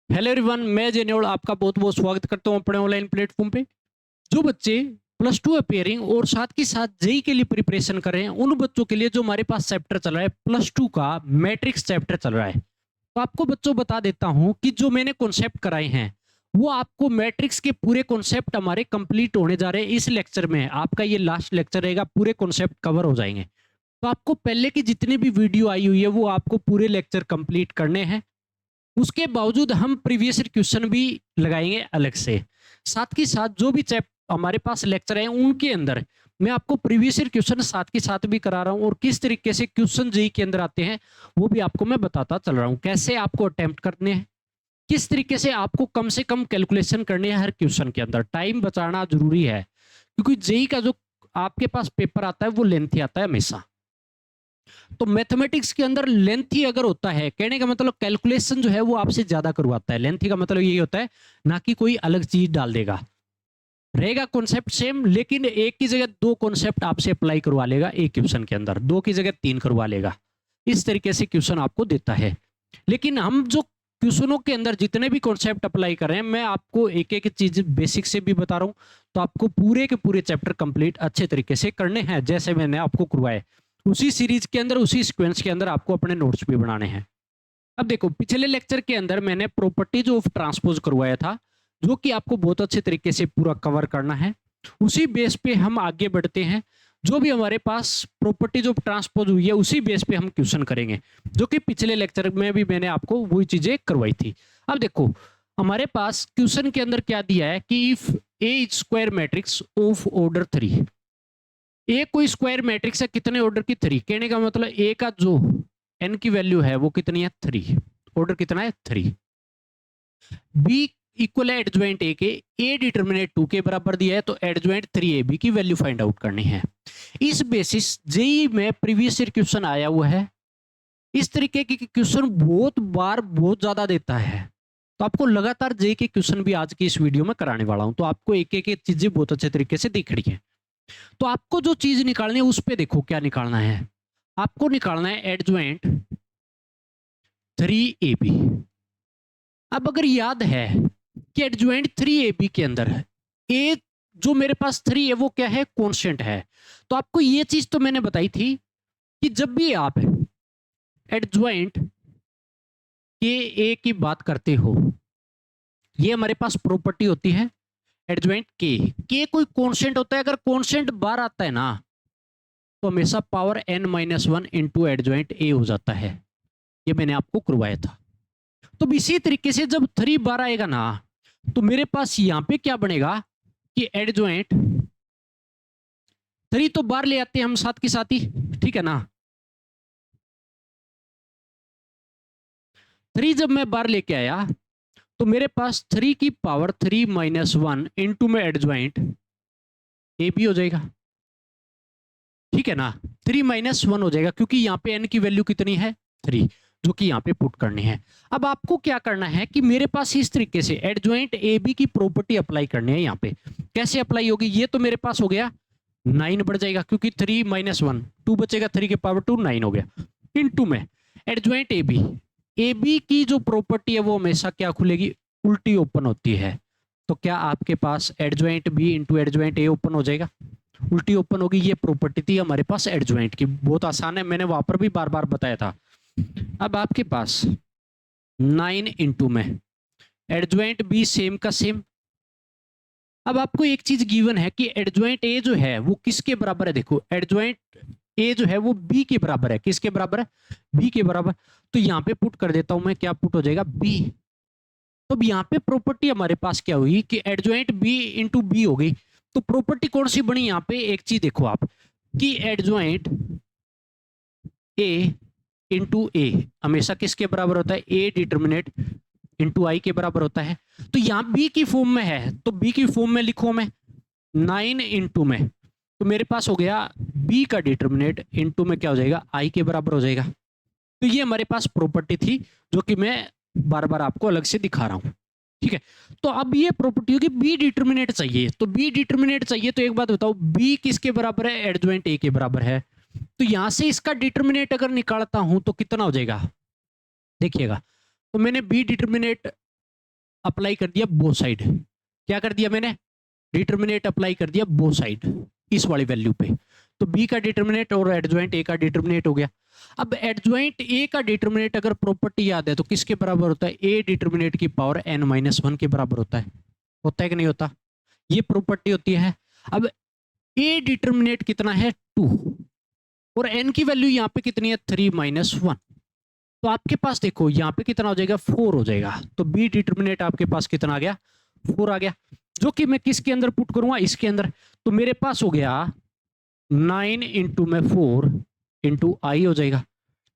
Hello everyone, मैं जेनेवल आपका बहुत बहुत स्वागत करता हूं अपने ऑनलाइन प्लेटफॉर्म पे। जो बच्चे प्लस टू अपेयरिंग और साथ के साथ जेई के लिए प्रिपरेशन कर रहे हैं, उन बच्चों के लिए जो हमारे पास चैप्टर चल रहा है प्लस टू का मैट्रिक्स चैप्टर चल रहा है। तो आपको बच्चों बता देता हूं कि जो मैंने कॉन्सेप्ट कराए हैं वो आपको मैट्रिक्स के पूरे कॉन्सेप्ट हमारे कंप्लीट होने जा रहे हैं। इस लेक्चर में आपका ये लास्ट लेक्चर रहेगा, पूरे कॉन्सेप्ट कवर हो जाएंगे। तो आपको पहले की जितनी भी वीडियो आई हुई है वो आपको पूरे लेक्चर कंप्लीट करने हैं। उसके बावजूद हम प्रीवियस क्वेश्चन भी लगाएंगे अलग से। साथ के साथ जो भी हमारे पास लेक्चर है उनके अंदर मैं आपको प्रीवियस क्वेश्चन साथ के साथ भी करा रहा हूं, और किस तरीके से क्वेश्चन जेई के अंदर आते हैं वो भी आपको मैं बताता चल रहा हूं। कैसे आपको अटेम्प्ट करने हैं, किस तरीके से आपको कम से कम कैलकुलेशन करनी है हर क्वेश्चन के अंदर। टाइम बचाना जरूरी है, क्योंकि जेई का जो आपके पास पेपर आता है वो लेंथी आता है हमेशा। तो मैथमेटिक्स के अंदर लेंथी अगर होता है, कहने का मतलब कैलकुलेशन जो है वो आपसे ज्यादा करवाता है। लेंथी का मतलब यही होता है, ना कि कोई अलग चीज डाल देगा। रहेगा कॉन्सेप्ट सेम, लेकिन एक की जगह दो कॉन्सेप्ट आपसे अप्लाई करवा लेगा एक क्वेश्चन के अंदर, दो की जगह तीन करवा लेगा। इस तरीके से क्वेश्चन आपको देता है। लेकिन हम जो क्वेश्चनों के अंदर जितने भी कॉन्सेप्ट अप्लाई कर रहे हैं, मैं आपको एक एक चीज बेसिक से भी बता रहा हूं। तो आपको पूरे के पूरे चैप्टर कंप्लीट अच्छे तरीके से करने हैं, जैसे मैंने आपको करवाए उसी सीरीज के अंदर, उसी सीक्वेंस के अंदर आपको अपने नोट्स भी बनाने हैं। अब देखो, पिछले लेक्चर के अंदर मैंने प्रॉपर्टीज ऑफ ट्रांसपोज करवाया था, जो कि आपको बहुत अच्छे तरीके से पूरा कवर करना है। उसी बेस पे हम आगे बढ़ते हैं। जो भी हमारे पास प्रॉपर्टीज ऑफ ट्रांसपोज हुई है उसी बेस पे हम क्वेश्चन करेंगे, जो कि पिछले लेक्चर में भी मैंने आपको वही चीजें करवाई थी। अब देखो, हमारे पास क्वेश्चन के अंदर क्या दिया है कि if A square matrix of order 3, ए कोई स्क्वायर मैट्रिक्स है कितने ऑर्डर की 3, कहने का मतलब ए का जो एन की वैल्यू है वो कितनी है 3, ऑर्डर कितना है 3। बी इक्वल है एडजॉइंट ए के, ए डिटरमिनेट 2 के बराबर दिया है, तो एडजॉइंट 3ab की वैल्यू फाइंड आउट करनी है। इस बेसिस जेई में प्रीवियस ईयर क्वेश्चन आया हुआ है। इस तरीके के क्वेश्चन बहुत बार बहुत ज्यादा देता है। तो आपको लगातार जेई के क्वेश्चन भी आज की इस वीडियो में कराने वाला हूं, तो आपको एक एक चीजें बहुत अच्छे तरीके से दिख रही है। तो आपको जो चीज निकालनी है उस पे देखो क्या निकालना है। आपको निकालना है एडजॉइंट 3ab। अब अगर याद है कि एडजॉइंट 3ab के अंदर ए जो मेरे पास 3 है वो क्या है, कांस्टेंट है। तो आपको ये चीज तो मैंने बताई थी कि जब भी आप एडजॉइंट के ए की बात करते हो, ये हमारे पास प्रॉपर्टी होती है एडजॉइंट के कोई कांस्टेंट होता है। अगर कांस्टेंट बार आता है ना, तो हमेशा पावर n-1 इंटू एडजॉइंट ए हो जाता है। ये मैंने आपको करवाया था। तो इसी तरीके से जब 3 बार आएगा ना, तो मेरे पास यहां पे क्या बनेगा कि एडजॉइंट 3 तो बार ले आते हैं हम साथ के साथ ही, ठीक है ना। 3 जब मैं बार लेके आया तो मेरे पास 3 की पावर 3-1 इंटू में एडजॉइंट ए भी हो जाएगा, ठीक है ना। 3-1 हो जाएगा, क्योंकि यहाँ पे n की वैल्यू कितनी है 3, जो कि यहाँ पे पुट करनी है। अब आपको क्या करना है कि मेरे पास इस तरीके से एडजॉइंट ए बी की प्रॉपर्टी अप्लाई करनी है। यहाँ पे कैसे अप्लाई होगी, ये तो मेरे पास हो गया 9 बढ़ जाएगा, क्योंकि 3-1 2 बचेगा, 3 के पावर 2 9 हो गया, इंटू में एडजॉइंट ए बी की जो प्रॉपर्टी है वो हमेशा क्या खुलेगी, उल्टी ओपन होती है। तो क्या आपके पास adjoint B into adjoint A open हो जाएगा, उल्टी ओपन होगी। ये प्रॉपर्टी थी हमारे पास एडजॉइंट की, बहुत आसान है, मैंने वहां पर भी बार बार बताया था। अब आपके पास 9 इंटू में एडजॉइंट बी सेम का सेम। अब आपको एक चीज गिवन है कि एडजॉइंट ए जो है वो किसके बराबर है, देखो एडजॉइंट ए जो है वो बी के बराबर है। किसके बराबर है, बी के बराबर। तो यहां पे पुट कर देता हूं मैं, क्या पुट हो जाएगा बी। तो अब यहाँ पे प्रॉपर्टी हमारे पास क्या हुई कि एडजॉइंट बी इंटू बी हो गई। तो प्रॉपर्टी कौन सी बनी यहाँ पे, एक चीज देखो आप कि एडजॉइंट ए इंटू ए हमेशा किसके बराबर होता है, ए डिटर्मिनेट इंटू आई के बराबर होता है। तो यहाँ बी की फॉर्म में है, तो बी की फॉर्म में लिखो मैं 9 इंटू में, तो मेरे पास हो गया बी का डिटर्मिनेट इंटू में क्या हो जाएगा, आई के बराबर हो जाएगा। तो ये हमारे पास प्रॉपर्टी थी, जो कि मैं बार बार आपको अलग से दिखा रहा हूं, ठीक है। तो अब ये प्रॉपर्टी होगी बी डिटर्मिनेट चाहिए, तो बी डिटर्मिनेट चाहिए तो एक बात बताओ, बी किसके बराबर है, एडजॉइंट ए के बराबर है। तो यहां से इसका डिटर्मिनेट अगर निकालता हूं तो कितना हो जाएगा, देखिएगा। तो मैंने बी डिटर्मिनेट अप्लाई कर दिया बोथ साइड। क्या कर दिया मैंने? डिटर्मिनेट अप्लाई कर दिया बोथ साइड इस वाली वैल्यू पे। तो बी का डिटर्मिनेट और एडजॉइंट ए का डिटर्मिनेट हो गया। अब एडजॉइंट ए का डिटर्मिनेट अगर प्रॉपर्टी याद है तो किसके बराबर होता है? ए डिटर्मिनेट की पावर n-1 के बराबर होता है कि नहीं होता? ये प्रॉपर्टी होती है। अब ए डिटर्मिनेट कितना है? 2 और n की वैल्यू यहाँ पे कितनी है? 3-1। तो आपके पास देखो यहाँ पे कितना हो जाएगा? 4 हो जाएगा। तो बी डिटर्मिनेट आपके पास कितना आ गया? 4 आ गया, जो कि मैं किसके अंदर पुट करूंगा? इसके अंदर। तो मेरे पास हो गया 9 इंटू में 4 इंटू आई हो जाएगा।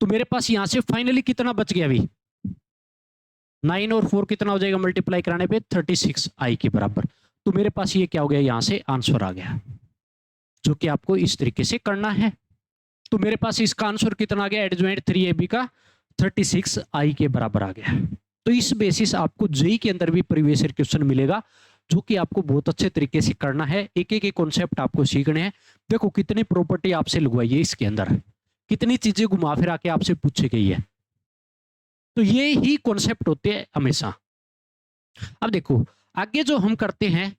तो मेरे पास यहां से फाइनली कितना बच गया? अभी 9 और 4 कितना हो जाएगा मल्टीप्लाई कराने पे? 36 आई के बराबर। तो मेरे पास ये क्या हो गया? यहां से आंसर आ गया, जो कि आपको इस तरीके से करना है। तो मेरे पास इसका आंसर कितना आ गया? एडजॉइंट 3ab का 36 आई के बराबर आ गया। तो इस बेसिस आपको जेई के अंदर भी प्रीवियस ईयर क्वेश्चन मिलेगा, जो कि आपको बहुत अच्छे तरीके से करना है। एक एक कॉन्सेप्ट आपको सीखने हैं। देखो कितनी प्रॉपर्टी आपसे लगवाई है इसके अंदर, कितनी चीजें घुमा फिरा के आपसे पूछी गई है। तो ये ही कॉन्सेप्ट होते हैं हमेशा। अब देखो आगे जो हम करते हैं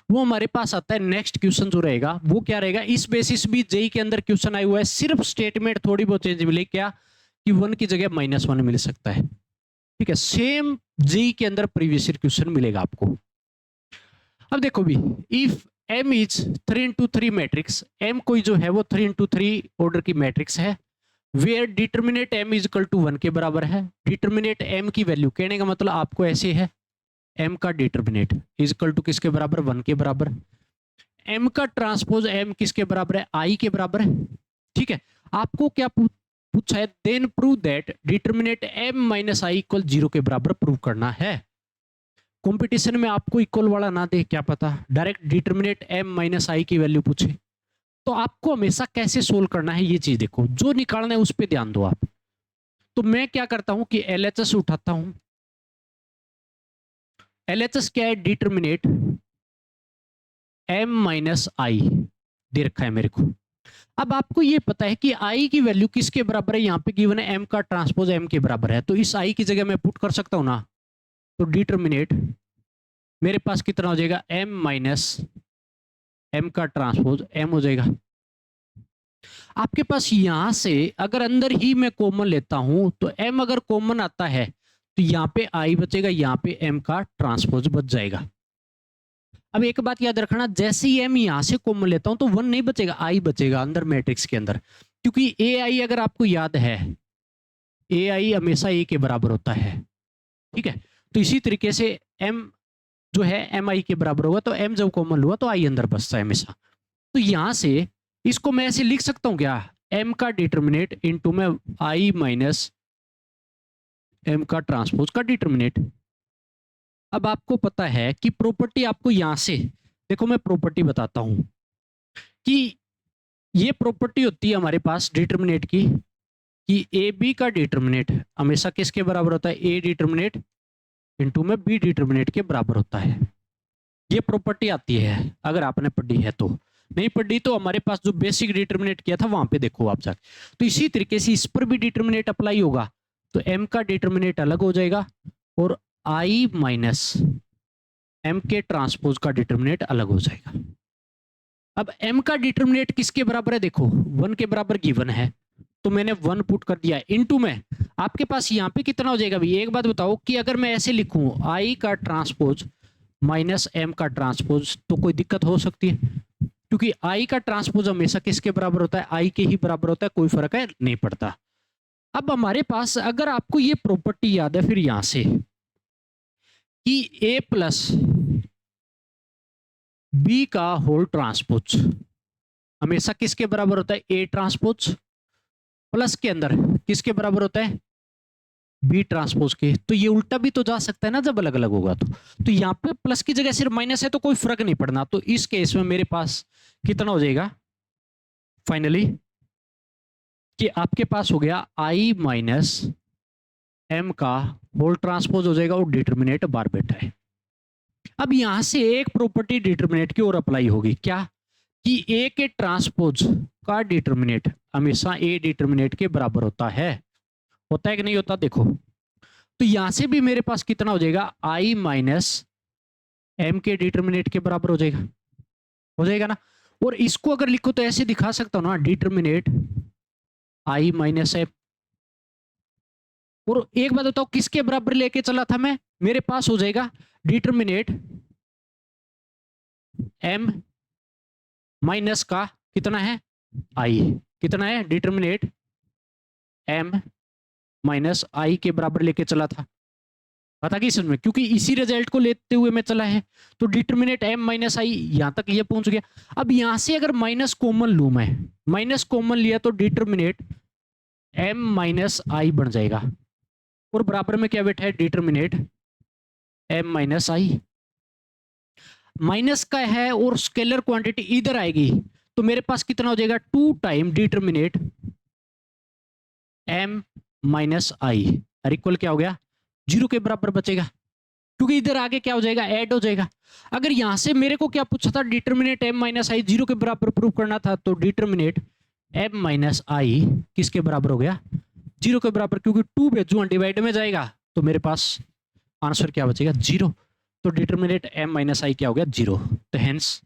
वो हमारे पास आता है नेक्स्ट क्वेश्चन जो रहेगा वो क्या रहेगा? इस बेसिस भी जेई के अंदर क्वेश्चन आया हुआ है, सिर्फ स्टेटमेंट थोड़ी बहुत चेंज मिले। क्या कि 1 की जगह -1 मिल सकता है। ठीक है, सेम जेई के अंदर प्रीवियस ईयर क्वेश्चन मिलेगा आपको। अब देखो भी, if m is 3x3 matrix, m कोई जो है वो 3x3 ऑर्डर की मैट्रिक्स है, where determinant m is equal to 1 के बराबर है। डिटर्मिनेट m की वैल्यू, कहने का मतलब आपको ऐसे है, m का डिटर्मिनेट इज इक्वल टू किसके बराबर? 1 के बराबर। m का ट्रांसपोज m किसके बराबर है? i के बराबर है। ठीक है, आपको क्या पूछा है? Then prove that determinant m minus I equal 0 के बराबर प्रूव करना है। कंपटीशन में आपको इक्वल वाला ना दे, क्या पता डायरेक्ट डिटर्मिनेट m माइनस आई की वैल्यू पूछे, तो आपको हमेशा कैसे सोल्व करना है ये चीज देखो, जो निकालना है उस पर ध्यान दो आप। तो मैं क्या करता हूं कि LHS उठाता हूं। LHS क्या है? डिटर्मिनेट m माइनस आई दे रखा है मेरे को। अब आपको ये पता है कि i की वैल्यू किसके बराबर है? यहाँ पे गिवन है m का ट्रांसपोज m के बराबर है, तो इस i की जगह मैं पुट कर सकता हूं ना। तो डिटर्मिनेट मेरे पास कितना हो जाएगा? m माइनस m का ट्रांसपोज m हो जाएगा। आपके पास यहां से अगर अंदर ही मैं कॉमन लेता हूं तो m अगर कॉमन आता है तो यहाँ पे i बचेगा, यहाँ पे m का ट्रांसपोज बच जाएगा। अब एक बात याद रखना, जैसे ही m यहां से कॉमन लेता हूं तो 1 नहीं बचेगा, i बचेगा अंदर मैट्रिक्स के अंदर, क्योंकि ai अगर आपको याद है ai हमेशा a के बराबर होता है। ठीक है, तो इसी तरीके से m जो है mi के बराबर होगा, तो m जब कॉमन हुआ तो i अंदर बचता है हमेशा। तो यहां से इसको मैं ऐसे लिख सकता हूं क्या? m का डिटर्मिनेट इंटू में i माइनस m का ट्रांसपोज का डिटर्मिनेट। अब आपको पता है कि प्रॉपर्टी आपको यहां से देखो, मैं प्रॉपर्टी बताता हूं कि ये प्रॉपर्टी होती है हमारे पास डिटर्मिनेट की, कि ए बी का डिटर्मिनेट हमेशा किसके बराबर होता है? ए डिटर्मिनेट इंटू में बी डिटर्मिनेट के बराबर होता है। ये प्रॉपर्टी आती है अगर आपने पढ़ी है तो। नहीं पढ़ी तो हमारे पास जो बेसिक डिटर्मिनेट किया था वहां पे देखो आप जाके। तो इसी तरीके से इस पर भी डिटर्मिनेट अप्लाई होगा, तो m का डिटर्मिनेट अलग हो जाएगा और i माइनस m के ट्रांसपोज का डिटर्मिनेट अलग हो जाएगा। अब m का डिटर्मिनेट किसके बराबर है? देखो 1 के बराबर गिवन है, तो मैंने 1 पुट कर दिया इनटू में आपके पास यहाँ पे कितना हो जाएगा? भाई एक बात बताओ कि अगर मैं ऐसे लिखूं i का ट्रांसपोज माइनस m का ट्रांसपोज, तो कोई दिक्कत हो सकती है? क्योंकि i का ट्रांसपोज हमेशा किसके बराबर होता है? i के ही बराबर होता है, कोई फर्क है नहीं पड़ता। अब हमारे पास अगर आपको ये प्रॉपर्टी याद है फिर यहां से कि a प्लस बी का होल ट्रांसपोज हमेशा किसके बराबर होता है? ए ट्रांसपोज प्लस के अंदर किसके बराबर होता है? बी ट्रांसपोज के। तो ये उल्टा भी तो जा सकता है ना जब अलग अलग होगा तो यहाँ पे प्लस की जगह सिर्फ माइनस है तो कोई फर्क नहीं पड़ना। तो इस केस में मेरे पास कितना हो जाएगा फाइनली कि आपके पास हो गया i माइनस m का होल ट्रांसपोज हो जाएगा और डिटर्मिनेट बार बैठा है। अब यहां से एक प्रॉपर्टी डिटर्मिनेट की और अप्लाई होगी, क्या कि a के ट्रांसपोज का डिटर्मिनेट हमेशा a डिटर्मिनेट के बराबर होता है कि नहीं होता? देखो तो यहां से भी मेरे पास कितना हो जाएगा, आई माइनस एम के डिटर्मिनेट के बराबर हो जाएगा ना। और इसको अगर लिखो तो ऐसे दिखा सकता हूं ना, डिटर्मिनेट आई माइनस एम। और एक बात बताओ, किसके बराबर लेके चला था मैं, मेरे पास हो जाएगा डिटर्मिनेट एम माइनस का कितना है आई, कितना है डिटर्मिनेट एम माइनस आई के बराबर लेके चला था। पता कि इसमें क्योंकि इसी रिजल्ट को लेते हुए मैं चला है, तो डिटर्मिनेट एम माइनस आई यहां तक ये पहुंच गया। अब यहां से अगर माइनस कॉमन लू मैं, माइनस कॉमन लिया तो डिटर्मिनेट एम माइनस आई बन जाएगा, और बराबर में क्या बैठा है डिटर्मिनेट एम माइनस आई। माइनस का है और स्केलर क्वांटिटी इधर आएगी, तो मेरे पास कितना हो जाएगा 2 टाइम डिटर्मिनेट एम माइनस आई, और इक्वल क्या हो गया 0 के बराबर बचेगा, क्योंकि इधर आगे क्या हो जाएगा ऐड हो जाएगा। अगर यहां से मेरे को क्या पूछा था, डिटर्मिनेट एम माइनस आई 0 के बराबर प्रूव करना था, तो डिटर्मिनेट एम माइनस आई किसके बराबर हो गया 0 के बराबर, क्योंकि 2 भेजूंगा डिवाइड में जाएगा, तो मेरे पास आंसर क्या बचेगा 0। तो डिटर्मिनेट एम माइनस आई क्या हो गया 0, तो हेंस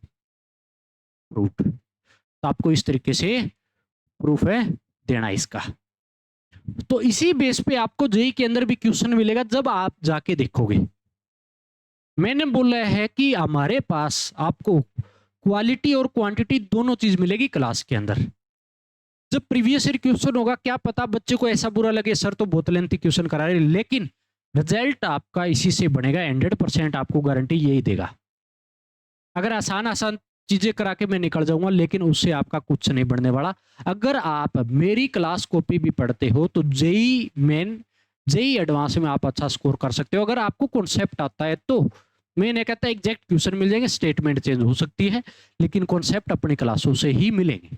प्रूफ। तो आपको इस तरीके से प्रूफ है देना इसका। तो इसी बेस पे आपको जेई के अंदर भी क्वेश्चन मिलेगा जब आप जाके देखोगे। मैंने बोला है कि हमारे पास आपको क्वालिटी और क्वांटिटी दोनों चीज मिलेगी क्लास के अंदर। जब प्रीवियस ईयर क्वेश्चन होगा, क्या पता बच्चे को ऐसा बुरा लगे सर तो बहुत लेंथी क्वेश्चन करा रहे, लेकिन रिजल्ट आपका इसी से बनेगा, 100% आपको गारंटी यही देगा। अगर आसान आसान चीजें करा के मैं निकल जाऊंगा, लेकिन उससे आपका कुछ नहीं बढ़ने वाला। अगर आप मेरी क्लास कॉपी भी पढ़ते हो तो जेई मेन जेई एडवांस में आप अच्छा स्कोर कर सकते हो। अगर आपको कॉन्सेप्ट आता है तो मैं नहीं कहता एग्जैक्ट क्वेश्चन मिल जाएंगे, स्टेटमेंट चेंज हो सकती है, लेकिन कॉन्सेप्ट अपनी क्लासों से ही मिलेंगे।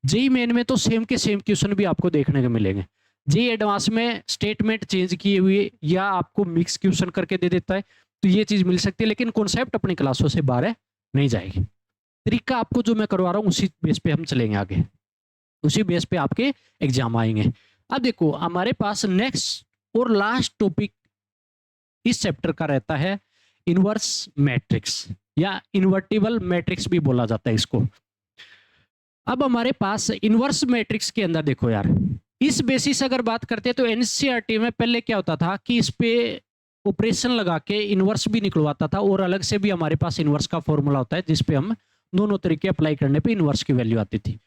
जेई मेन में तो सेम के सेम क्वेश्चन भी आपको देखने को मिलेंगे। जेई एडवांस में स्टेटमेंट चेंज किए हुए या आपको मिक्स क्वेश्चन करके दे देता है, तो ये चीज मिल सकती है, लेकिन कॉन्सेप्ट अपनी क्लासों से बाहर नहीं जाएगी। तरीका आपको जो मैं करवा रहा हूँ उसी बेस पे हम चलेंगे आगे, उसी बेस पे आपके एग्जाम आएंगे। अब देखो हमारे पास नेक्स्ट और लास्ट टॉपिक इस चैप्टर का रहता है इनवर्स मैट्रिक्स, या इन्वर्टिबल मैट्रिक्स भी बोला जाता है इसको। अब हमारे पास इनवर्स मैट्रिक्स के अंदर देखो यार, इस बेसिस अगर बात करते हैं तो एनसीईआरटी में पहले क्या होता था कि इस पे ऑपरेशन लगा के इनवर्स भी निकलवाता था, और अलग से भी हमारे पास इनवर्स का फॉर्मूला होता है जिसपे हम दोनों तरीके अप्लाई करने पे इनवर्स की वैल्यू आती थी।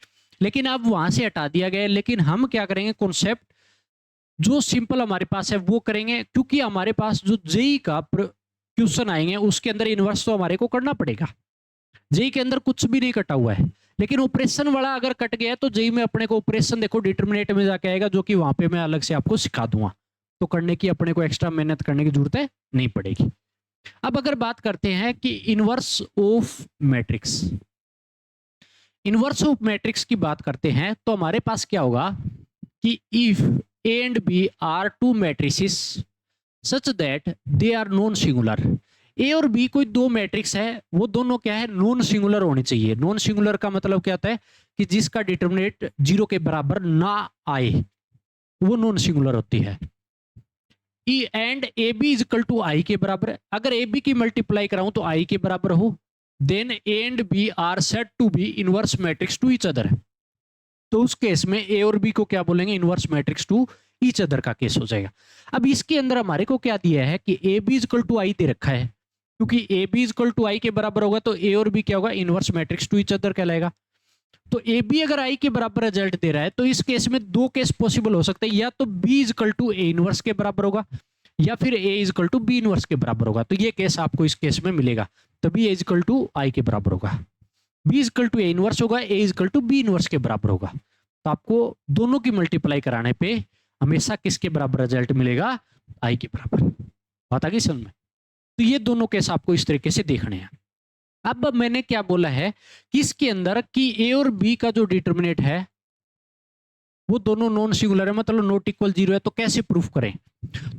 लेकिन अब वहां से हटा दिया गया। लेकिन हम क्या करेंगे, कॉन्सेप्ट जो सिंपल हमारे पास है वो करेंगे, क्योंकि हमारे पास जो जेई का क्वेश्चन आएंगे उसके अंदर इनवर्स तो हमारे को करना पड़ेगा। जेई के अंदर कुछ भी नहीं कटा हुआ है, लेकिन ऑपरेशन वाला अगर कट गया तो जेई में अपने को ऑपरेशन देखो डिटर्मिनेट में जाके आएगा, जो कि वहां पे मैं अलग से आपको सिखा दूंगा, तो करने की अपने को एक्स्ट्रा मेहनत करने की जरूरत है नहीं पड़ेगी। अब अगर बात करते हैं कि inverse of matrix, inverse of matrix की बात करते हैं तो हमारे पास क्या होगा कि if A and B are two matrices such that they are non singular, A और बी कोई दो मैट्रिक्स है, वो दोनों क्या है नॉन सिंगुलर होनी चाहिए। नॉन सिंगुलर का मतलब क्या होता है कि जिसका डिटर्मिनेट 0 के बराबर ना आए, वो नॉन सिंगुलर होती है। And A B is equal to I के बराबर, अगर ए बी की मल्टीप्लाई कराऊं तो आई के बराबर हो, then A and B are said to B inverse matrix to each other, तो उस केस में ए और बी को क्या बोलेंगे inverse matrix to each other का केस हो जाएगा। अब इसके अंदर हमारे को क्या दिया है कि A B is equal to I दे रखा है, क्योंकि A B is equal to I के बराबर होगा तो ए और बी क्या होगा inverse matrix to each other कहलाएगा। तो ए बी अगर आई के बराबर रिजल्ट दे रहा है तो इस केस में दो केस पॉसिबल हो सकते हैं, या तो B is equal to A inverse के बराबर होगा, या फिर A is equal to B inverse के बराबर होगा। तो ये केस आपको इस केस में मिलेगा, तभी A is equal to I के बराबर होगा, B is equal to A inverse होगा, A is equal to B inverse के बराबर होगा। तो आपको दोनों की मल्टीप्लाई कराने पे हमेशा किसके बराबर रिजल्ट मिलेगा आई के बराबर। बात आ गई समझ में? तो ये दोनों केस आपको इस तरीके से देखने हैं। अब मैंने क्या बोला है कि इसके अंदर कि ए और बी का जो डिटर्मिनेट है वो दोनों नॉन सिंगुलर है, मतलब नॉट इक्वल 0 है, तो कैसे प्रूफ करें?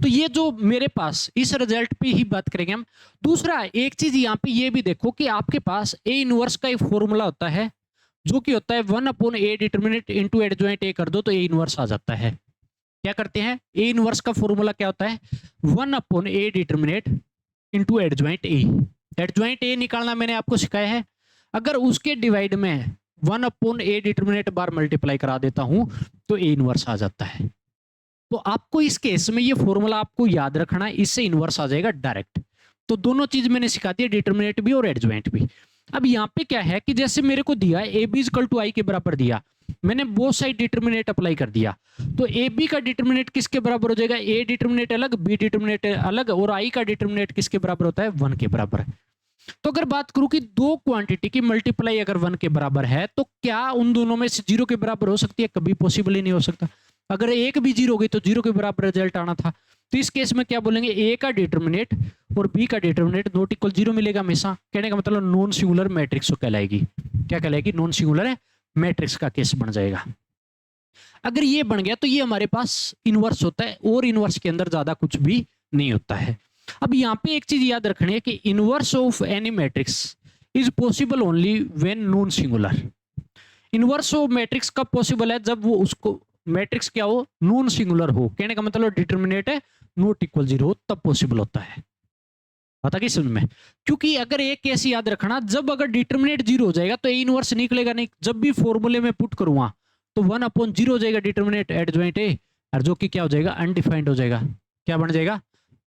तो ये जो मेरे पास इस रिजल्ट पे ही बात करेंगे हम। दूसरा एक चीज यहाँ पे ये भी देखो कि आपके पास ए इनवर्स का एक फॉर्मूला होता है जो कि होता है 1/a determinate into adjoint A कर दो तो ए इनवर्स आ जाता है। क्या करते हैं, ए इनवर्स का फॉर्मूला क्या होता है, 1/a determinate into adjoint A. Adjoint A निकालना मैंने आपको सिखाया है। अगर उसके डिवाइड में 1/a डिटरमिनेट बार मल्टीप्लाई करा देता हूं तो ए इनवर्स आ जाता है। तो आपको इस केस में ये फॉर्मूला आपको याद रखना है, इससे इनवर्स आ जाएगा डायरेक्ट। तो दोनों चीज मैंने सिखा दी, डिटरमिनेट भी और एडजॉइंट भी। अब यहाँ पे क्या है कि जैसे मेरे को दिया A B equal to I के बराबर दिया, मैंने बोथ साइड डिटरमिनेट अप्लाई कर दिया, तो ए बी का डिटरमिनेट किसके बराबर हो जाएगा, ए डिटरमिनेट अलग, बी डिटरमिनेट अलग, और आई का डिटरमिनेट किसके बराबर होता है, 1 के बराबर। तो अगर बात करूं कि दो क्वांटिटी की मल्टीप्लाई अगर 1 के बराबर है तो क्या उन दोनों में से 0 के बराबर हो सकती है, कभी पॉसिबल ही नहीं हो सकता। अगर एक भी 0 होगी तो 0 के बराबर रिजल्ट आना था। तो इस केस में क्या बोलेंगे, ए का डिटरमिनेट और बी का डिटरमिनेट नॉट इक्वल 0 मिलेगा हमेशा। कहने का मतलब नॉन सिंगुलर मैट्रिक्स कहलाएगी। क्या कहलाएगी, नॉन सिंगुलर मैट्रिक्स का केस बन जाएगा। अगर ये बन गया तो ये हमारे पास इनवर्स होता है, और इनवर्स के अंदर ज्यादा कुछ भी नहीं होता है। अब यहाँ पे एक चीज याद रखनी है कि inverse of any matrix is possible only when non singular. Inverse of matrix कब पॉसिबल है, जब वो उसको मैट्रिक्स क्या हो, नॉन सिंगुलर हो। कहने का मतलब डिटरमिनेट है नॉट इक्वल 0 हो, तब पॉसिबल होता है। पता किस में, क्योंकि अगर एक केस याद रखना, जब अगर डिटरमिनेट 0 हो जाएगा तो ए इनवर्स निकलेगा नहीं। जब भी फॉर्मूले में पुट करूंगा तो 1/0 हो जाएगा डिटरमिनेट एडजॉइंट ए, और जो कि क्या हो जाएगा, अनडिफाइंड हो जाएगा। क्या बन जाएगा,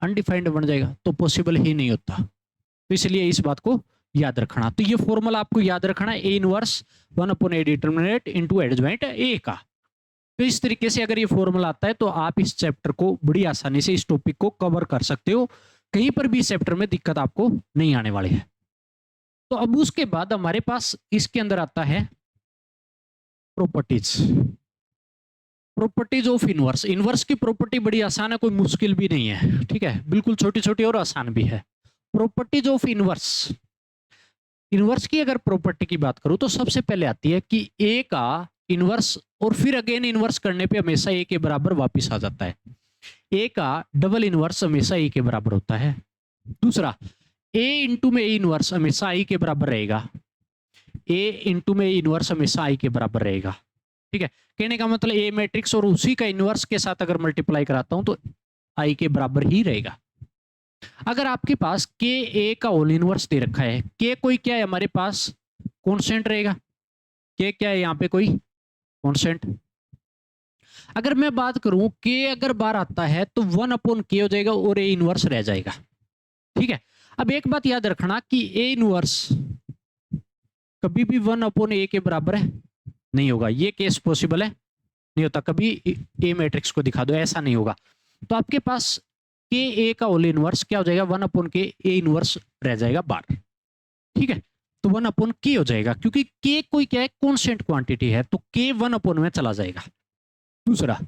अनडिफाइंड बन जाएगा, तो पॉसिबल ही नहीं होता। तो इसलिए इस बात को याद रखना। तो ये फॉर्मूला आपको याद रखना है, A inverse 1/a determinate into adjoint A का। तो इस तरीके से अगर ये फॉर्मूला आता है तो आप इस चैप्टर को बड़ी आसानी से, इस टॉपिक को कवर कर सकते हो। कहीं पर भी इस चैप्टर में दिक्कत आपको नहीं आने वाली है। तो अब उसके बाद हमारे पास इसके अंदर आता है properties. Properties of inverse. Inverse की प्रॉपर्टी बड़ी आसान है, कोई मुश्किल भी नहीं है, ठीक है, बिल्कुल छोटी छोटी और आसान भी है। Properties of inverse. इनवर्स की अगर प्रॉपर्टी की बात करूं तो सबसे पहले आती है कि ए का इनवर्स और फिर अगेन इनवर्स करने पे हमेशा ए के बराबर वापस आ जाता है। ए का डबल इनवर्स हमेशा ए के बराबर होता है। दूसरा, ए इंटू में ए इनवर्स हमेशा आई के बराबर रहेगा। ए इंटू में ए इनवर्स हमेशा आई के बराबर रहेगा, ठीक है। कहने का मतलब ए मैट्रिक्स और उसी का इनवर्स के साथ अगर मल्टीप्लाई कराता हूं तो आई के बराबर ही रहेगा। अगर आपके पास के ए का होल इनवर्स दे रखा है, के कोई क्या है हमारे पास, कांस्टेंट रहेगा। के क्या है यहाँ पे, कोई कांस्टेंट। अगर मैं बात करूं के अगर बार आता है तो 1/k हो जाएगा और ए इनवर्स रह जाएगा, ठीक है। अब एक बात याद रखना कि ए इनवर्स कभी भी 1/a के बराबर है नहीं होगा। ये केस पॉसिबल है नहीं होता, कभी ए मैट्रिक्स को दिखा दो ऐसा नहीं होगा। तो आपके पास के ए का होल इनवर्स क्या हो जाएगा, 1/k ए इनवर्स रह जाएगा बार, ठीक है। तो 1/k हो जाएगा, क्योंकि के कोई क्या है, कांस्टेंट क्वांटिटी है, तो के 1/, में चला जाएगा। दूसरा,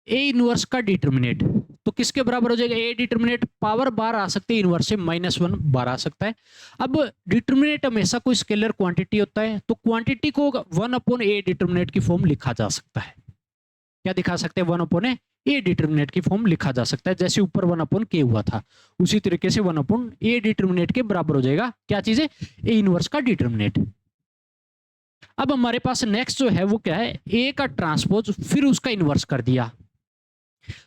ए इनवर्स का डिटरमिनेट तो किसके बराबर हो जाएगा, ए डिटरमिनेट पावर बार आ सकते हैं इनवर्स से, -1 बार आ सकता है। अब डिटरमिनेट हमेशा कोई स्केलर क्वांटिटी होता है, तो क्वांटिटी को 1/a डिटरमिनेट की फॉर्म लिखा जा सकता है। क्या दिखा सकते हैं, 1/a डिटरमिनेट की फॉर्म लिखा जा सकता है। जैसे ऊपर 1/k हुआ था उसी तरीके से 1/a डिटरमिनेट के बराबर हो जाएगा। क्या चीज है, ए इनवर्स का डिटरमिनेट। अब हमारे पास नेक्स्ट जो है वो क्या है, ए का ट्रांसपोज फिर उसका इनवर्स कर दिया।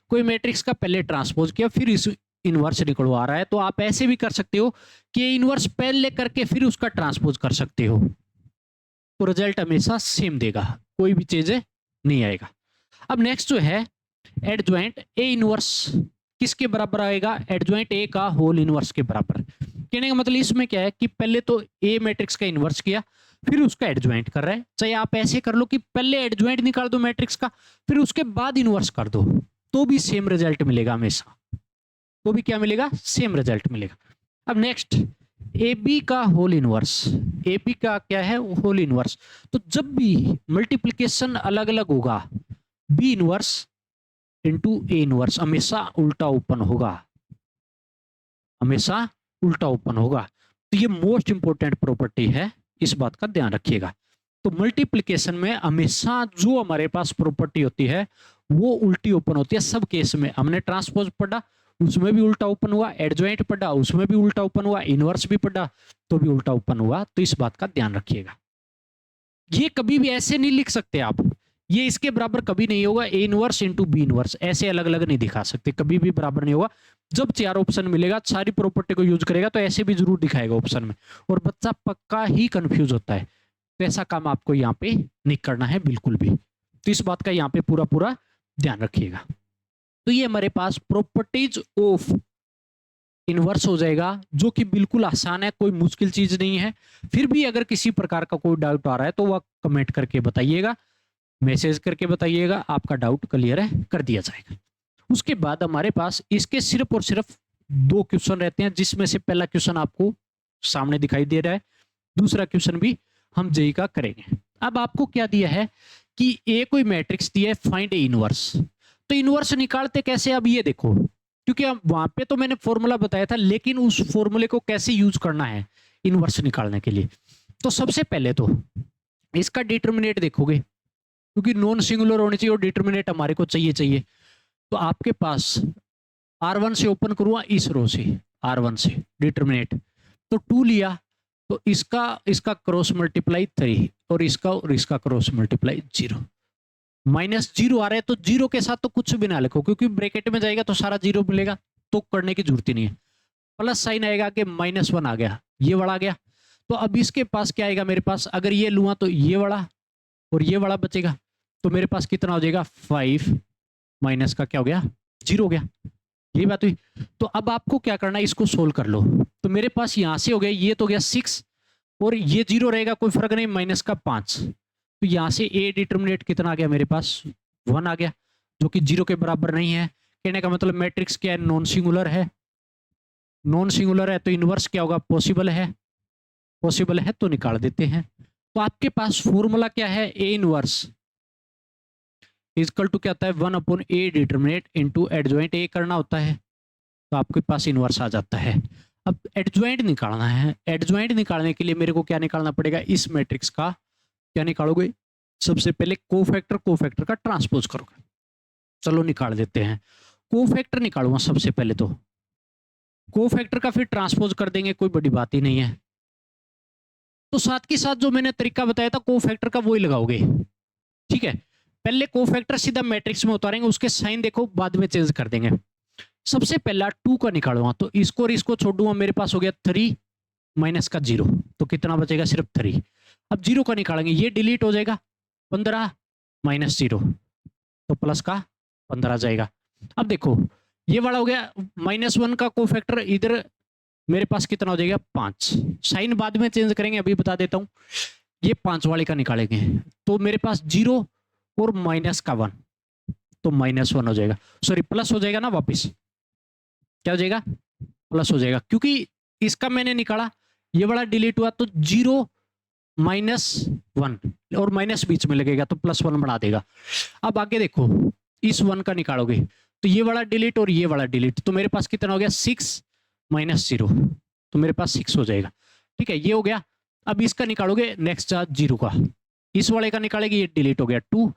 कोई मैट्रिक्स का पहले ट्रांसपोज किया फिर इस इनवर्स निकलवा रहा है, तो आप ऐसे भी कर सकते हो कि इनवर्स पहले करके फिर उसका ट्रांसपोज कर सकते हो, तो रिजल्ट हमेशा सेम देगा, कोई भी चीज नहीं आएगा। अब नेक्स्ट जो है एडजॉइंट ए इनवर्स किसके बराबर आएगा, एडजॉइंट ए का होल इनवर्स के बराबर। कहने का मतलब इसमें क्या है कि पहले तो ए मैट्रिक्स का इनवर्स किया फिर उसका एडजॉइंट कर रहा है। चाहे आप ऐसे कर लो कि पहले एडजॉइंट निकाल दो मैट्रिक्स का फिर उसके बाद इनवर्स कर दो, तो भी सेम रिजल्ट मिलेगा हमेशा, तो भी क्या मिलेगा, सेम रिजल्ट मिलेगा। अब नेक्स्ट ए बी का होल इनवर्स। ए बी का क्या है, होल इनवर्स। तो जब भी मल्टीप्लिकेशन अलग अलग होगा, B inverse into A inverse हमेशा उल्टा ओपन होगा, हमेशा उल्टा ओपन होगा। तो ये मोस्ट इंपोर्टेंट प्रॉपर्टी है, इस बात का ध्यान रखिएगा। तो मल्टीप्लिकेशन में हमेशा जो हमारे पास प्रॉपर्टी होती है वो उल्टी ओपन होती है सब केस में। हमने ट्रांसपोज पढ़ा उसमें भी उल्टा ओपन हुआ, एडजॉइंट पढ़ा उसमें भी उल्टा ओपन हुआ, इनवर्स भी पढ़ा तो भी उल्टा ओपन हुआ। तो इस बात का ध्यान रखिएगा। ये कभी भी ऐसे नहीं लिख सकते आप ये इसके बराबर कभी नहीं होगा। A inverse into B inverse ऐसे अलग अलग नहीं दिखा सकते, कभी भी बराबर नहीं होगा। जब 4 ऑप्शन मिलेगा सारी प्रॉपर्टी को यूज करेगा तो ऐसे भी जरूर दिखाएगा ऑप्शन में, और बच्चा पक्का ही कंफ्यूज होता है। तो ऐसा काम आपको यहाँ पे नहीं करना है बिल्कुल भी। तो इस बात का यहाँ पे पूरा पूरा ध्यान रखिएगा। तो ये हमारे पास प्रॉपर्टीज ऑफ इनवर्स हो जाएगा, जो कि बिल्कुल आसान है, कोई मुश्किल चीज नहीं है। फिर भी अगर किसी प्रकार का कोई डाउट आ रहा है तो वह कमेंट करके बताइएगा, मैसेज करके बताइएगा, आपका डाउट क्लियर है कर दिया जाएगा। उसके बाद हमारे पास इसके सिर्फ और सिर्फ 2 क्वेश्चन रहते हैं, जिसमें से पहला क्वेश्चन आपको सामने दिखाई दे रहा है, दूसरा क्वेश्चन भी हम जेई का करेंगे। अब आपको क्या दिया है कि ए कोई मैट्रिक्स दिया है, फाइंड ए इनवर्स। तो इनवर्स निकालते कैसे, अब ये देखो, क्योंकि अब वहां पे तो मैंने फॉर्मूला बताया था, लेकिन उस फॉर्मूले को कैसे यूज करना है इनवर्स निकालने के लिए। तो सबसे पहले तो इसका डिटर्मिनेट देखोगे, क्योंकि नॉन सिंगुलर होनी चाहिए और डिटर्मिनेट हमारे को चाहिए। तो आपके पास R1 से ओपन करूंगा, इस रो से R1 से डिटर्मिनेट, तो 2 लिया, तो इसका क्रॉस मल्टीप्लाई 3 और इसका क्रॉस मल्टीप्लाई 0। -0 आ रहा है तो 0 के साथ तो कुछ भी ना लिखो, क्योंकि ब्रैकेट में जाएगा तो सारा 0 मिलेगा, तो करने की जरूरत ही नहीं है। प्लस साइन आएगा कि -1 आ गया, ये वाला आ गया। तो अब इसके पास क्या आएगा मेरे पास, अगर ये लूंगा तो ये वाला और ये वाला बचेगा, तो मेरे पास कितना हो जाएगा 5 माइनस का क्या हो गया 0 हो गया। यही बात हुई। तो अब आपको क्या करना है, इसको सोल्व कर लो। तो मेरे पास यहां से हो गया, ये तो गया 6 और ये 0 रहेगा, कोई फर्क नहीं, माइनस का 5। तो यहां से ए डिटर्मिनेट कितना आ गया मेरे पास 1 आ गया, जो कि 0 के बराबर नहीं है। कहने का मतलब मैट्रिक्स क्या है, नॉन सिंगुलर है। नॉन सिंगुलर है तो इनवर्स क्या होगा, पॉसिबल है। पॉसिबल है तो निकाल देते हैं। तो आपके पास फॉर्मूला क्या है, ए इनवर्स इक्वल टू क्या होता है 1/a determinate into adjoint A करना होता है, तो आपके पास इनवर्स आ जाता है। अब एडजॉइंट निकालना है। एडजॉइंट निकालने के लिए मेरे को क्या निकालना पड़ेगा, इस मैट्रिक्स का क्या निकालोगे, सबसे पहले कोफैक्टर का ट्रांसपोज करोगे। चलो निकाल देते हैं। कोफैक्टर निकालूंगा सबसे पहले, तो कोफैक्टर का फिर ट्रांसपोज कर देंगे, कोई बड़ी बात ही नहीं है। तो साथ के साथ जो मैंने तरीका बताया था कोफैक्टर का, वही लगाओगे। ठीक है, पहले कोफैक्टर सीधा मैट्रिक्स में उतारेंगे, उसके साइन देखो बाद में चेंज कर देंगे। सबसे पहला 2 का निकालूंगा, तो इसको और इसको छोड़ दूंगा, मेरे पास हो गया 3 माइनस का 0, तो कितना बचेगा सिर्फ 3। अब 0 का निकालेंगे, ये डिलीट हो जाएगा, 15 माइनस 0 तो प्लस का 15 जाएगा। अब देखो ये वाला हो गया -1 का कोफैक्टर, इधर मेरे पास कितना हो जाएगा 5। साइन बाद में चेंज करेंगे, अभी बता देता हूं। ये 5 वाले का निकालेंगे, तो मेरे पास 0 और माइनस का 1, तो -1 हो जाएगा, सॉरी प्लस हो जाएगा ना, वापस क्या हो जाएगा प्लस हो जाएगा, क्योंकि इसका मैंने निकाला, ये वाला डिलीट हुआ, तो 0 -1 और माइनस बीच में लगेगा तो +1 बढ़ा देगा। अब आगे देखो, इस 1 का निकालोगे तो ये वाला डिलीट और ये वाला डिलीट, तो मेरे पास कितना हो गया 6 माइनस 0, तो मेरे पास 6 हो जाएगा। ठीक है, ये हो गया। अब इसका निकालोगे नेक्स्ट चार्ज 0 का, इस वाले का निकालेंगे, ये डिलीट हो गया 2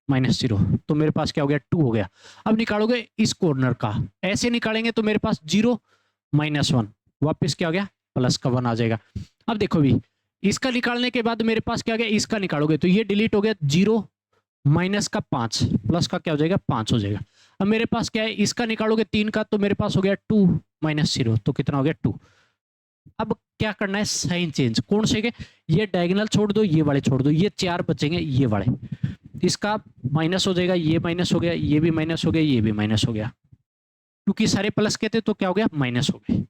माइनस 0, तो मेरे पास क्या हो गया 2 हो गया। अब निकालोगे इस कॉर्नर का, ऐसे निकालेंगे तो मेरे पास 0 -1 वापस क्या हो गया प्लस का 1 आ जाएगा। अब देखो भी, इसका निकालने के बाद मेरे पास क्या हो गया, इसका निकालोगे तो ये डिलीट हो गया 0 माइनस का 5 प्लस का क्या हो जाएगा 5 हो जाएगा। अब मेरे पास क्या है, इसका निकालोगे 3 का, तो मेरे पास हो गया 2 माइनस 0, तो कितना हो गया 2। अब क्या करना है, साइन चेंज कौन से के, ये डायगोनल छोड़ दो, ये वाले छोड़ दो, ये 4 बचेंगे, ये वाले, इसका माइनस हो जाएगा, ये माइनस हो गया, ये भी माइनस हो गया, ये भी माइनस हो गया, क्योंकि सारे प्लस के थे तो क्या हो गया माइनस हो गए।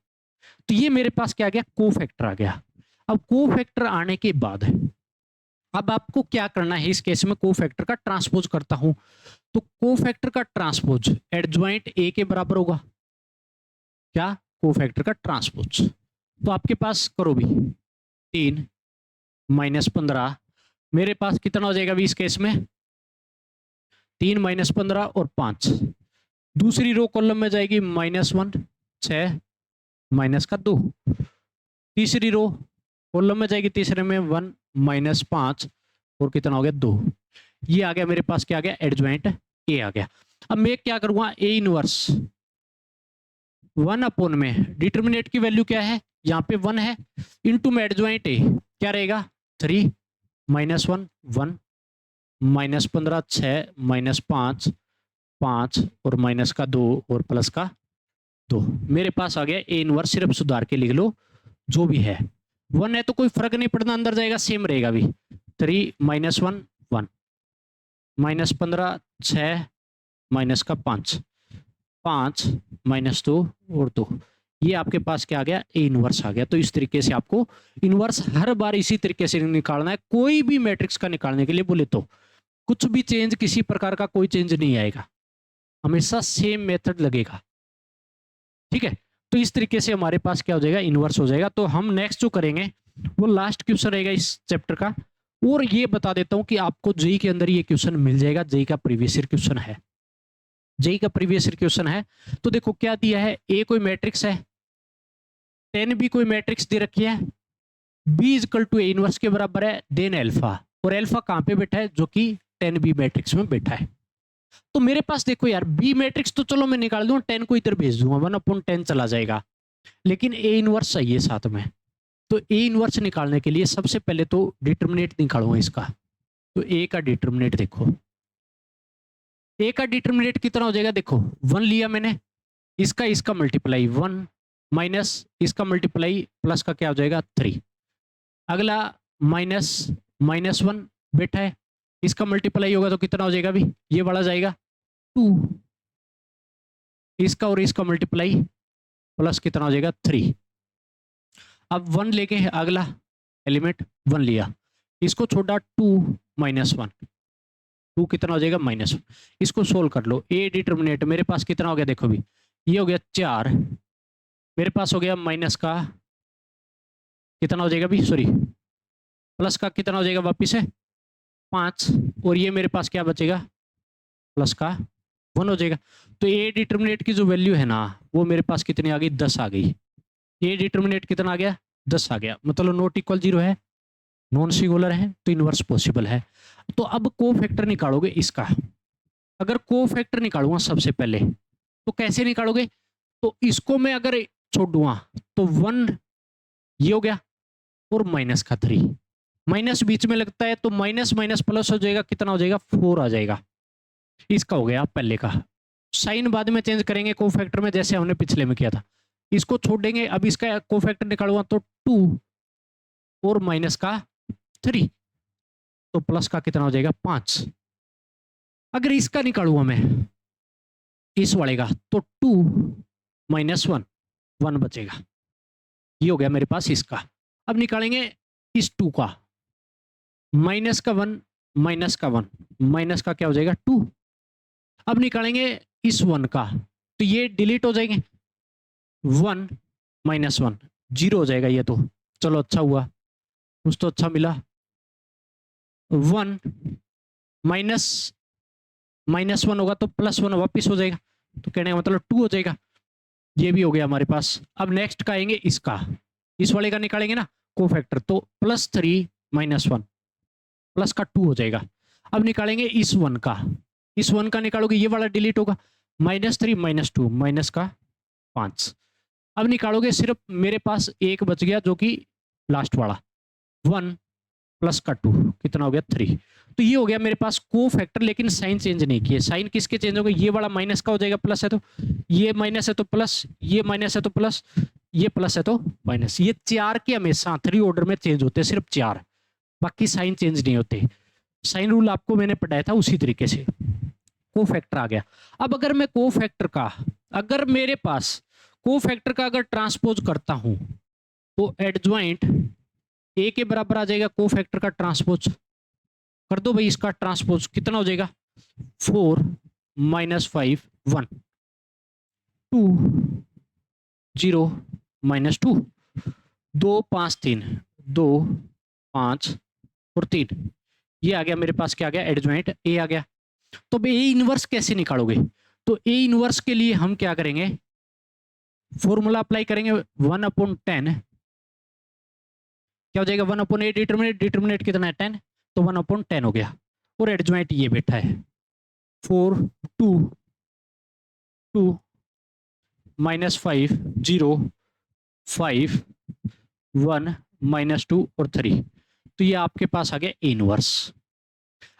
तो ये मेरे पास क्या आ गया कोफैक्टर आ गया। अब कोफैक्टर आने के बाद अब आपको क्या करना है, इस केस में कोफैक्टर का ट्रांसपोज करता हूं, तो कोफैक्टर का ट्रांसपोज एडजॉइंट ए के बराबर होगा, क्या कोफैक्टर का ट्रांसपोज। तो आपके पास करो भी 3 -15, मेरे पास कितना हो जाएगा अभी इस केस में 3 -15 और 5। दूसरी रो कॉलम में जाएगी -1 6 माइनस का 2, तीसरी रो कॉलम में जाएगी, तीसरे में 1 -5 और कितना हो गया 2। ये आ गया मेरे पास, क्या आ गया एडजॉइंट ए आ गया। अब मैं क्या करूंगा, ए इनवर्स 1 में डिटर्मिनेट की वैल्यू क्या है, यहाँ पे 1 है, इनटू में एडजॉइंट ए क्या रहेगा 3 -1 1 -15, 6, -5, 5 और माइनस का 2 और प्लस का 2। मेरे पास आ गया ए इनवर्स, सिर्फ सुधार के लिख लो जो भी है। 1 है तो कोई फर्क नहीं पड़ना, अंदर जाएगा सेम रहेगा भी। 3 -1 1, -15 6 माइनस का 5, 5 -2 और 2। ये आपके पास क्या आ गया, ए इनवर्स आ गया। तो इस तरीके से आपको इनवर्स हर बार इसी तरीके से निकालना है। कोई भी मैट्रिक्स का निकालने के लिए बोले तो कुछ भी चेंज, किसी प्रकार का कोई चेंज नहीं आएगा, हमेशा सेम मेथड लगेगा। ठीक है, तो इस तरीके से हमारे पास क्या हो जाएगा, इनवर्स हो जाएगा। तो हम नेक्स्ट जो करेंगे वो लास्ट क्वेश्चन रहेगा इस चैप्टर का। और ये बता देता हूं कि आपको जेई के अंदर ये क्वेश्चन मिल जाएगा, जेई का प्रीवियस ईयर क्वेश्चन है, जेई का प्रीवियस ईयर क्वेश्चन है। तो देखो क्या दिया है, ए कोई मैट्रिक्स है, 10 भी कोई मैट्रिक्स दे रखी है, B equal to A inverse के बराबर है, देन एल्फा, और एल्फा कहां पे बैठा है, जो कि 10 बी मैट्रिक्स में बैठा है। तो मेरे पास देखो यार, बी मैट्रिक्स तो चलो मैं निकाल दूंगा, 10 को इधर भेज दूंगा, 1/10 चला जाएगा, लेकिन ए इनवर्स चाहिए साथ में। तो ए इनवर्स निकालने के लिए सबसे पहले तो डिटरमिनेंट निकालूंगा इसका। तो ए का डिटरमिनेंट देखो, ए का डिटरमिनेंट कितना हो जाएगा, देखो 1 लिया मैंने, इसका मल्टीप्लाई 1 माइनस इसका मल्टीप्लाई प्लस का क्या हो जाएगा 3। अगला -1 बैठा है, इसका मल्टीप्लाई होगा तो कितना हो जाएगा, भी ये वाला जाएगा 2, इसका और इसका मल्टीप्लाई प्लस कितना हो जाएगा 3। अब 1 लेके अगला एलिमेंट 1 लिया, इसको छोड़ा 2 -1, 2 कितना हो जाएगा -1। इसको सोल्व कर लो, ए डिटरमिनेंट मेरे पास कितना हो गया, देखो भी ये हो गया 4, मेरे पास हो गया माइनस का कितना हो जाएगा भी, सॉरी प्लस का कितना हो जाएगा वापिस है 5, और ये मेरे पास क्या बचेगा, प्लस का 1 हो जाएगा। तो ए डिटरमिनेंट की जो वैल्यू है ना, वो मेरे पास कितनी आ गई, 10 आ गई। ए डिटरमिनेंट कितना आ गया, 10 आ गया, मतलब नॉट इक्वल 0 है, नॉन सिंगुलर है, तो इनवर्स पॉसिबल है। तो अब कोफैक्टर निकालोगे इसका। अगर कोफैक्टर निकालूंगा सबसे पहले, तो कैसे निकालोगे, तो इसको मैं अगर छोड़ दूंगा तो 1 ये हो गया, और माइनस का 3, माइनस बीच में लगता है तो माइनस माइनस प्लस हो जाएगा, कितना हो जाएगा 4 आ जाएगा। इसका हो गया पहले का, साइन बाद में चेंज करेंगे कोफैक्टर में, जैसे हमने पिछले में किया था। इसको छोड़ देंगे, अब इसका कोफैक्टर निकालूंगा तो 2 और माइनस का 3, तो प्लस का कितना हो जाएगा 5। अगर इसका निकालूंगा मैं इस वाले का, तो 2 -1 1 बचेगा, ये हो गया मेरे पास इसका। अब निकालेंगे इस 2 का, माइनस का 1 माइनस का 1, माइनस का क्या हो जाएगा 2। अब निकालेंगे इस 1 का, तो ये डिलीट हो जाएंगे, 1 -1 0 हो जाएगा ये तो, चलो अच्छा हुआ, कुछ तो अच्छा मिला। 1 -1 होगा तो +1 वापिस हो जाएगा, तो कहने का मतलब 2 हो जाएगा, ये भी हो गया हमारे पास। अब नेक्स्ट का आएंगे इसका, इस वाले का निकालेंगे ना कोफैक्टर, तो +3 -1 प्लस का 2 हो जाएगा। अब निकालेंगे इस 1 का, इस 1 का निकालोगे ये वाला डिलीट होगा, -3 -2 माइनस का 5। अब निकालोगे सिर्फ मेरे पास एक बच गया, जो कि लास्ट वाला 1 प्लस का 2 कितना हो गया 3। तो ये हो गया मेरे पास कोफैक्टर, लेकिन साइन चेंज नहीं किए। साइन किसके चेंज हो गए, ये वाला माइनस का हो जाएगा, प्लस है तो ये माइनस है तो प्लस, ये माइनस है तो प्लस, ये प्लस है तो माइनस। ये 4 के हमेशा 3 ऑर्डर में चेंज होते हैं, सिर्फ 4, बाकी साइन चेंज नहीं होते। साइन रूल आपको मैंने पढ़ाया था उसी तरीके से। कोफैक्टर आ गया। अब अगर मैं कोफैक्टर का, अगर मेरे पास कोफैक्टर का अगर ट्रांसपोज करता हूं, तो एडजॉइंट ए के बराबर आ जाएगा कोफैक्टर का ट्रांसपोज। कर दो भाई इसका ट्रांसपोज, कितना हो जाएगा 4 -5 1 2 0 -2 2 5 3 2 5 और 3, ये आ गया मेरे पास, क्या आ गया एडजॉइंट ए आ गया। तो अब ए इनवर्स कैसे निकालोगे, तो ए इनवर्स के लिए हम क्या करेंगे, फॉर्मूला अप्लाई करेंगे 1/10, क्या हो जाएगा 1/8 डिटरमिनेंट, डिटरमिनेंट कितना है 10, तो 1/10 हो गया, और एडजॉइंट ये बैठा है 4 2 2 -5 0 5 1 -2 और 3, तो ये आपके पास आ गया इनवर्स।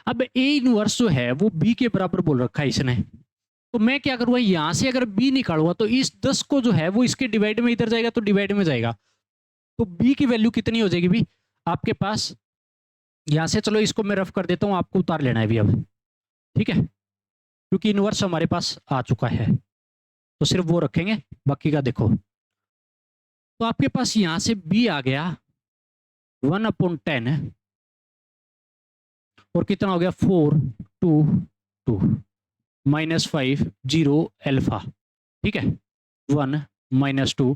अब ए इनवर्स जो है वो बी के बराबर बोल रखा है इसने, तो मैं क्या करूंगा, यहां से अगर बी निकालूंगा तो इस 10 को जो है वो इसके डिवाइड में इधर जाएगा तो डिवाइड में जाएगा, तो बी की वैल्यू कितनी हो जाएगी भी आपके पास, यहां से चलो इसको मैं रफ कर देता हूं, आपको उतार लेना है भी अब, ठीक है, क्योंकि इनवर्स हमारे पास आ चुका है तो सिर्फ वो रखेंगे, बाकी का देखो। तो आपके पास यहां से बी आ गया 1/10 और कितना हो गया 4 2 2 -5 0 अल्फा, ठीक है, 1 -2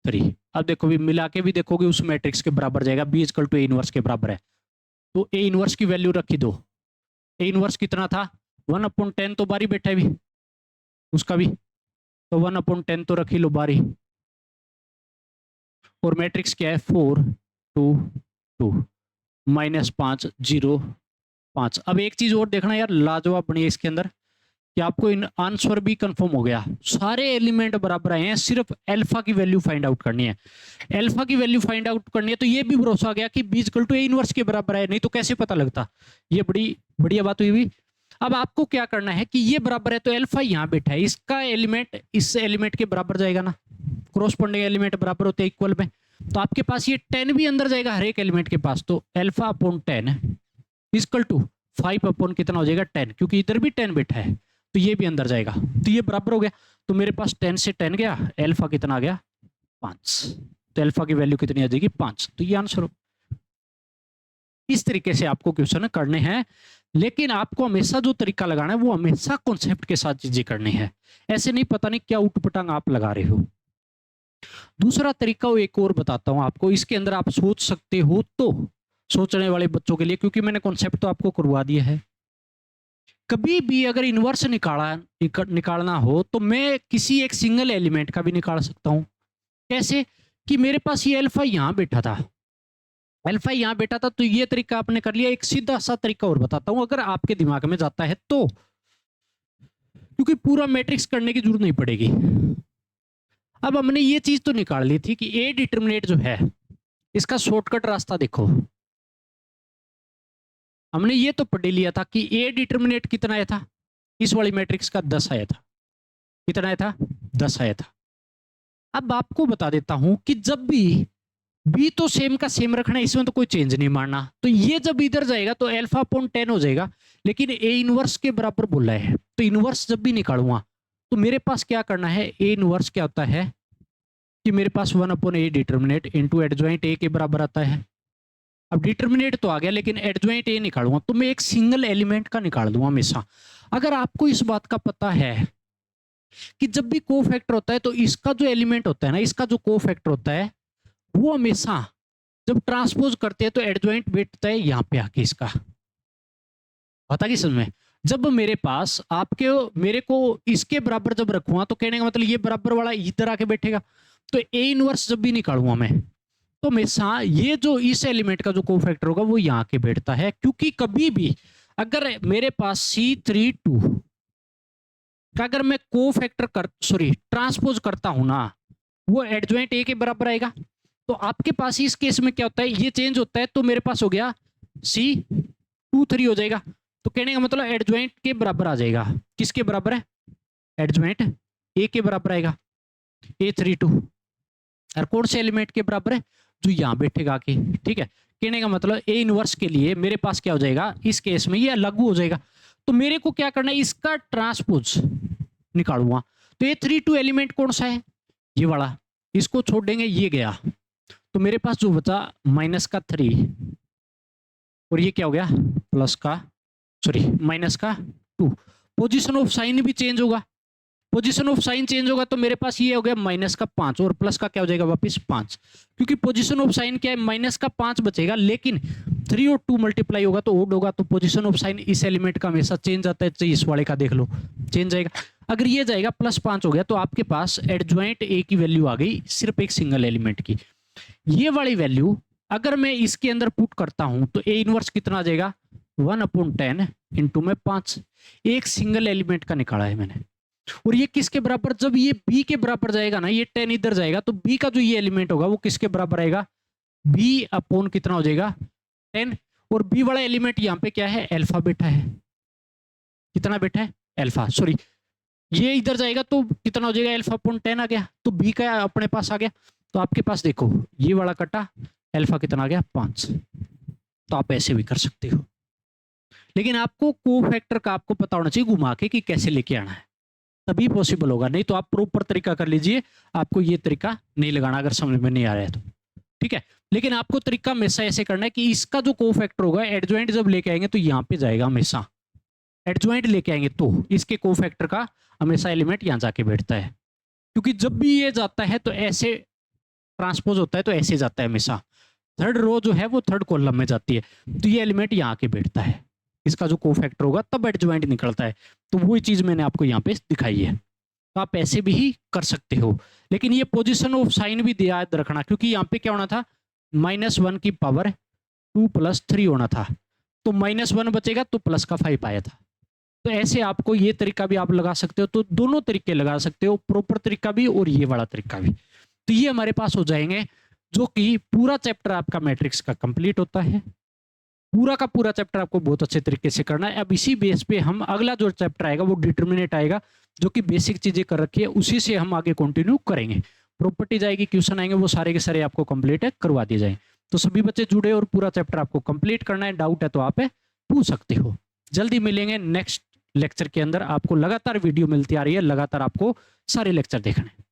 3। अब देखो भी मिला के भी देखोगे उस मैट्रिक्स के बराबर जाएगा, B equal to A inverse के बराबर है, तो ए इनवर्स की वैल्यू रखी दो, ए इनवर्स कितना था 1/10 तो बारी बैठा है भी उसका भी, तो 1/10 तो रखी लो बारी, और मैट्रिक्स क्या है 4 2 2 -5 0 5। अब एक चीज और देखना यार, लाजवाब बनी है इसके अंदर कि आपको इन आंसर भी कंफर्म हो गया, सारे एलिमेंट बराबर आए हैं, सिर्फ अल्फा की वैल्यू फाइंड आउट करनी है, अल्फा की वैल्यू फाइंड आउट करनी है, तो ये भी भरोसा आ गया कि B equal to A inverse के बराबर है, नहीं तो कैसे पता लगता, ये बड़ी बढ़िया बात हुई भी। अब आपको क्या करना है कि ये बराबर है तो अल्फा यहाँ बैठा है, इसका एलिमेंट इस एलिमेंट के बराबर जाएगा ना, क्रॉसपोंडिंग एलिमेंट बराबर होते हैं इक्वल में, तो आपके पास ये 10 भी अंदर जाएगा हर एक एलिमेंट के पास, तो alpha upon 10 equal to 5 upon कितना हो जाएगा 10, क्योंकि इधर भी 10 बैठा है तो ये भी अंदर जाएगा, तो ये बराबर हो गया, तो मेरे पास 10 से 10 गया, अल्फा कितना आ गया 5, तो अल्फा की वैल्यू कितनी आ जाएगी 5, तो ये आंसर हो। इस तरीके से आपको क्वेश्चन करने हैं, लेकिन आपको हमेशा जो तरीका लगाना है वो हमेशा कॉन्सेप्ट के साथ चीजें करनी है, ऐसे नहीं पता नहीं क्या उटपटांग आप लगा रहे हो। दूसरा तरीका वो एक और बताता हूं आपको, इसके अंदर आप सोच सकते हो, तो सोचने वाले बच्चों के लिए, क्योंकि मैंने कॉन्सेप्ट तो आपको करवा दिया है, कभी भी अगर इनवर्स निकालना हो तो मैं किसी एक सिंगल एलिमेंट का भी निकाल सकता हूं। कैसे कि मेरे पास ये अल्फा यहां बैठा था, अल्फा यहां बैठा था, तो ये तरीका आपने कर लिया। एक सीधा सा तरीका और बताता हूं अगर आपके दिमाग में जाता है तो, क्योंकि पूरा मैट्रिक्स करने की जरूरत नहीं पड़ेगी। अब हमने ये चीज तो निकाल ली थी कि ए डिटरमिनेट जो है इसका शॉर्टकट रास्ता देखो, हमने ये तो पढ़ लिया था कि ए डिटरमिनेट कितना आया था, इस वाली मैट्रिक्स का 10 आया था, कितना आया था 10 आया था। अब आपको बता देता हूं कि जब भी बी तो सेम का सेम रखना है, इसमें तो कोई चेंज नहीं मारना, तो ये जब इधर जाएगा तो अल्फा अपॉन 10 हो जाएगा, लेकिन ए इनवर्स के बराबर बोल रहा है, तो इनवर्स जब भी निकालूंगा तो मेरे पास क्या करना है, ए इनवर्स क्या होता है कि मेरे पास 1/a determinate into adjoint A के बराबर आता है। अब डिटरमिनेट तो आ गया, लेकिन एडजॉइंट ए निकालूंगा तो मैं एक सिंगल एलिमेंट का निकाल दूंगा हमेशा। अगर आपको इस बात का पता है कि जब भी कोफैक्टर होता है तो इसका जो एलिमेंट होता है ना, इसका जो कोफैक्टर होता है वो हमेशा जब ट्रांसपोज करते हैं तो एडजॉइंट बैठता है यहाँ पे आके, इसका पता कि समझ में, जब मेरे पास आपके मेरे को इसके बराबर जब रखूंगा तो कहने का मतलब ये बराबर वाला इधर आके बैठेगा, तो ए इनवर्स जब भी निकालूंगा मैं तो हमेशा ये जो इस एलिमेंट का जो कोफैक्टर होगा वो यहाँ के बैठता है, क्योंकि कभी भी अगर मेरे पास C32 का अगर मैं कोफैक्टर ट्रांसपोज करता हूं ना, वो एडजॉइंट ए के बराबर आएगा, तो आपके पास इस केस में क्या होता है, ये चेंज होता है, तो मेरे पास हो गया C23 हो जाएगा, तो कहने का मतलब एडजॉइंट के बराबर आ जाएगा, किसके बराबर है, एडजॉइंट ए के बराबर आएगा, A32, और कौन से एलिमेंट के बराबर है, जो यहां बैठेगा आके, ठीक है। कहने का मतलब ए इनवर्स के लिए मेरे पास क्या हो जाएगा, इस केस में ये लागू हो जाएगा, तो मेरे को क्या करना है, इसका ट्रांसपोज निकालूंगा, तो A32 एलिमेंट कौन सा है, ये वाला, इसको छोड़ देंगे, ये गया, तो मेरे पास जो बचा -3, और ये क्या हो गया -2। पोजीशन ऑफ साइन भी चेंज होगा, पोजीशन ऑफ साइन चेंज होगा तो मेरे पास ये हो गया -5 और प्लस का क्या हो जाएगा वापस 5, क्योंकि पोजीशन ऑफ साइन क्या है, -5 बचेगा, लेकिन 3 और 2 मल्टीप्लाई होगा तो ओड होगा, तो पोजीशन ऑफ साइन इस एलिमेंट का हमेशा चेंज आता है, तो इस वाले का देख लो चेंज जाएगा। अगर ये जाएगा +5 हो गया तो आपके पास एडजॉइंट ए की वैल्यू आ गई, सिर्फ एक सिंगल एलिमेंट की। ये वाली वैल्यू अगर मैं इसके अंदर पुट करता हूं तो ए इनवर्स कितना आ जाएगा 1/10 इंटू में 5, एक सिंगल एलिमेंट का निकाला है मैंने, और ये किसके बराबर, जब ये b के बराबर जाएगा ना, ये 10 इधर जाएगा तो b का जो ये एलिमेंट होगा वो किसके बराबर आएगा, b अपॉन कितना हो जाएगा 10, और बी वाला एलिमेंट यहाँ पे क्या है, अल्फा बेटा है। कितना बेटा है, अल्फा, सॉरी ये इधर जाएगा तो कितना हो जाएगा, अल्फा अपॉन 10 आ गया, तो बी का अपने पास आ गया। तो आपके पास देखो ये वाला कटा, अल्फा कितना आ गया 5। तो आप ऐसे भी कर सकते हो, लेकिन आपको कोफैक्टर का आपको पता होना चाहिए घुमा के कि कैसे लेके आना है, तभी पॉसिबल होगा। नहीं तो आप प्रॉपर तरीका कर लीजिए, आपको ये तरीका नहीं लगाना अगर समझ में नहीं आ रहा है तो, ठीक है। लेकिन आपको तरीका हमेशा ऐसे करना है कि इसका जो कोफैक्टर होगा एडजॉइंट जब लेके आएंगे तो यहाँ पे जाएगा हमेशा, एडजॉइंट लेके आएंगे तो इसके कोफैक्टर का हमेशा एलिमेंट यहाँ जाके बैठता है, क्योंकि जब भी ये जाता है तो ऐसे ट्रांसपोज होता है, तो ऐसे जाता है हमेशा, थर्ड रो जो है वो थर्ड कॉलम में जाती है, तो ये एलिमेंट यहाँ आके बैठता है, इसका जो कोफैक्टर होगा तब एडजॉइंट निकलता है। तो वही चीज मैंने आपको यहाँ पे दिखाई है, तो आप ऐसे भी ही कर सकते हो। लेकिन ये पोजीशन ऑफ साइन भी याद रखना, क्योंकि यहाँ पे क्या होना था, -1 की पावर 2 + 3 होना था, तो -1 बचेगा तो प्लस का 5 आया था। तो ऐसे आपको ये तरीका भी आप लगा सकते हो, तो दोनों तरीके लगा सकते हो, प्रॉपर तरीका भी और ये वाला तरीका भी। तो ये हमारे पास हो जाएंगे, जो कि पूरा चैप्टर आपका मैट्रिक्स का कंप्लीट होता है। पूरा का पूरा चैप्टर आपको बहुत अच्छे तरीके से करना है। अब इसी बेस पे हम अगला जो चैप्टर आएगा वो डिटर्मिनेंट आएगा, जो कि बेसिक चीजें कर रखी है, उसी से हम आगे कंटिन्यू करेंगे। प्रॉपर्टीज आएगी, क्वेश्चन आएंगे, वो सारे के सारे आपको कंप्लीट है करवा दिए जाए। तो सभी बच्चे जुड़े और पूरा चैप्टर आपको कंप्लीट करना है, डाउट है तो आप पूछ सकते हो। जल्दी मिलेंगे नेक्स्ट लेक्चर के अंदर, आपको लगातार वीडियो मिलती आ रही है, लगातार आपको सारे लेक्चर देखने हैं।